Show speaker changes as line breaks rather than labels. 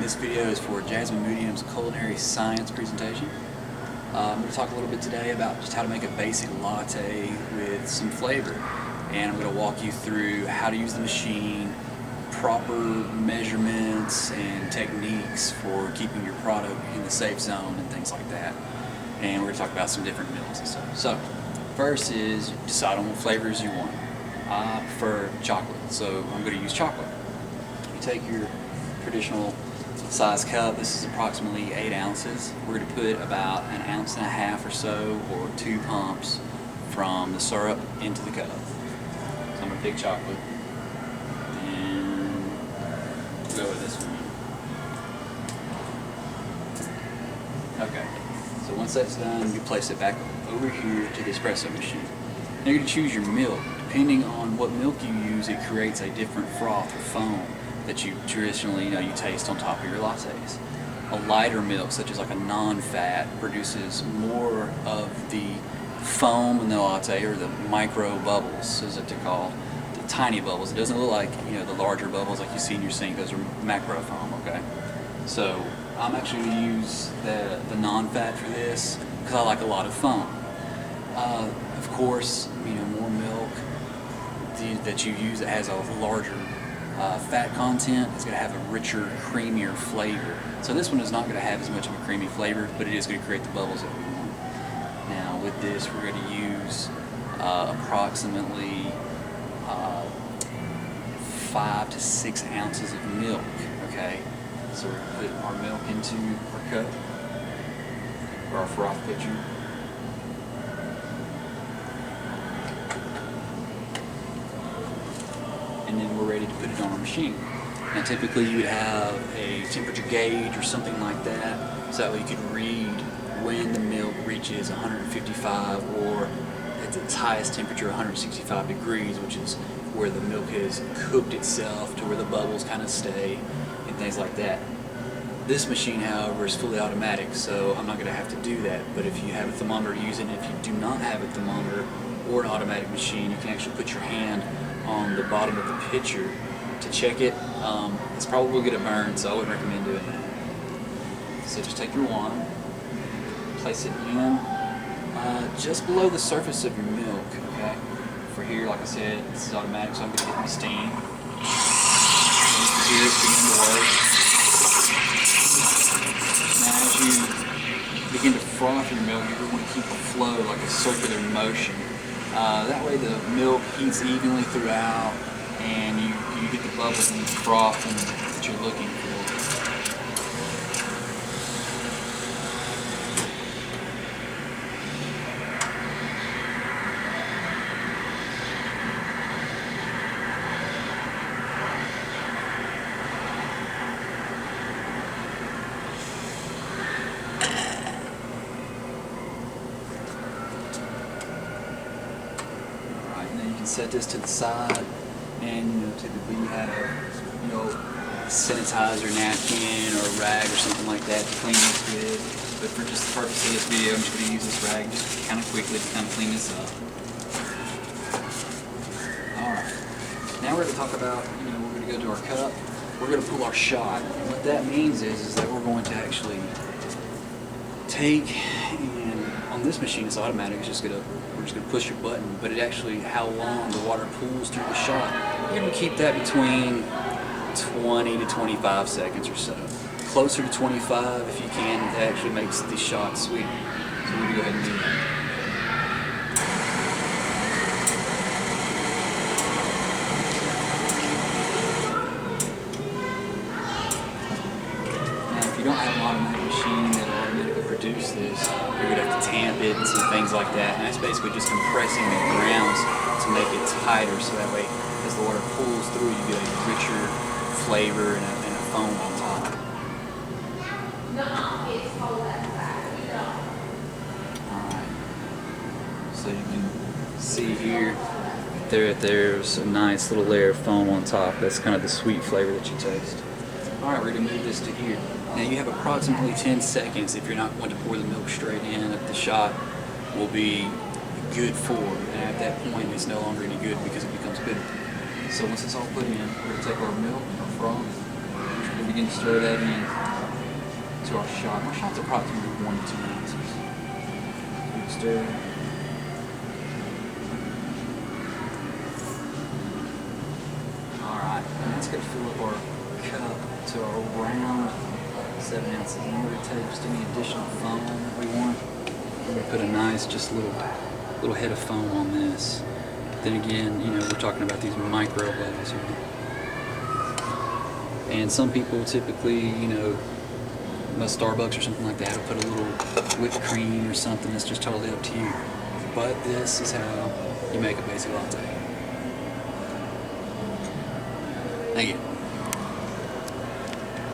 This video is for Jasmine Moodium's culinary science presentation. I'm going to talk a little bit today about just how to make a basic latte with some flavor, and I'm going to walk you through how to use the machine, proper measurements and techniques for keeping your product in the safe zone and things like that. And we're going to talk about some different milks and stuff. So first is decide on what flavors you want. I prefer chocolate, so I'm going to use chocolate. You take your traditional size cup. This is approximately 8 ounces. We're going to put about 1.5 ounces or so, or 2 pumps from the syrup into the cup. So I'm going to pick chocolate and go with this one. Okay, so once that's done, you place it back over here to the espresso machine. Now you're going to choose your milk. Depending on what milk you use, it creates a different froth or foam that you traditionally, you taste on top of your lattes. A lighter milk, such as like a non-fat, produces more of the foam in the latte, or the micro bubbles, as they're called, the tiny bubbles. It doesn't look like the larger bubbles like you see in your sink. Those are macro foam. Okay, so I'm actually going to use the non-fat for this because I like a lot of foam. Of course, more milk that you use that has a larger fat content is going to have a richer, creamier flavor. So this one is not going to have as much of a creamy flavor, but it is going to create the bubbles that we want. Now with this, we're going to use approximately 5 to 6 ounces of milk. Okay, so we're going to put our milk into our cup, or our froth pitcher. And then we're ready to put it on our machine. Now typically you would have a temperature gauge or something like that, so that way you could read when the milk reaches 155, or at its highest temperature 165 degrees, which is where the milk has cooked itself to where the bubbles kind of stay and things like that. This machine, however, is fully automatic, so I'm not going to have to do that. But if you have a thermometer, use it. If you do not have a thermometer or an automatic machine, you can actually put your hand on the bottom of the pitcher to check it. It's probably going to burn, so I wouldn't recommend doing that. So just take your wand, place it in just below the surface of your milk. Okay. For here, like I said, this is automatic, so I'm going to get my steam. You can hear it begin to work. Now, as you begin to froth your milk, you want to keep a flow, like a circular motion. That way the milk heats evenly throughout, and you get the bubbles and the froth that you're looking for. Set this to the side, and typically you have a sanitizer napkin or a rag or something like that to clean this with. But for just the purpose of this video, I'm just going to use this rag just kind of quickly to kind of clean this up. Alright, now we're going to talk about, we're going to go to our cup, we're going to pull our shot. And what that means is that we're going to actually take, and on this machine it's automatic, we're just going to push your button, but it actually, how long the water pools through the shot, you're going to keep that between 20 to 25 seconds or so. Closer to 25 if you can, that actually makes the shot sweeter. So we're going to go ahead and do that. Now if you don't have an automatic machine that will automatically produce this, you're going to have to tamp it and some things like that, and that's basically just compressing the grounds to make it tighter, so that way as the water pulls through you get a richer flavor and a foam on top. Alright, so you can see here there's a nice little layer of foam on top. That's kind of the sweet flavor that you taste. Alright, we're going to move this to here. Now you have approximately 10 seconds if you're not going to pour the milk straight in, that the shot will be good for, and at that point it's no longer any good because it becomes bitter. So once it's all put in, we're going to take our milk, our froth, we're going to begin to stir that in to our shot. My shot's approximately 1 to 2 ounces. So we stir. Alright, and that's going to fill up our cup to around 7 ounces. And I'm going to tell you just any additional foam that we want. I'm going to put a nice, just little head of foam on this. Then again, you know, we're talking about these micro levels here. And some people typically, you know, Starbucks or something like that will put a little whipped cream or something. It's just totally up to you. But this is how you make a basic latte. Thank you.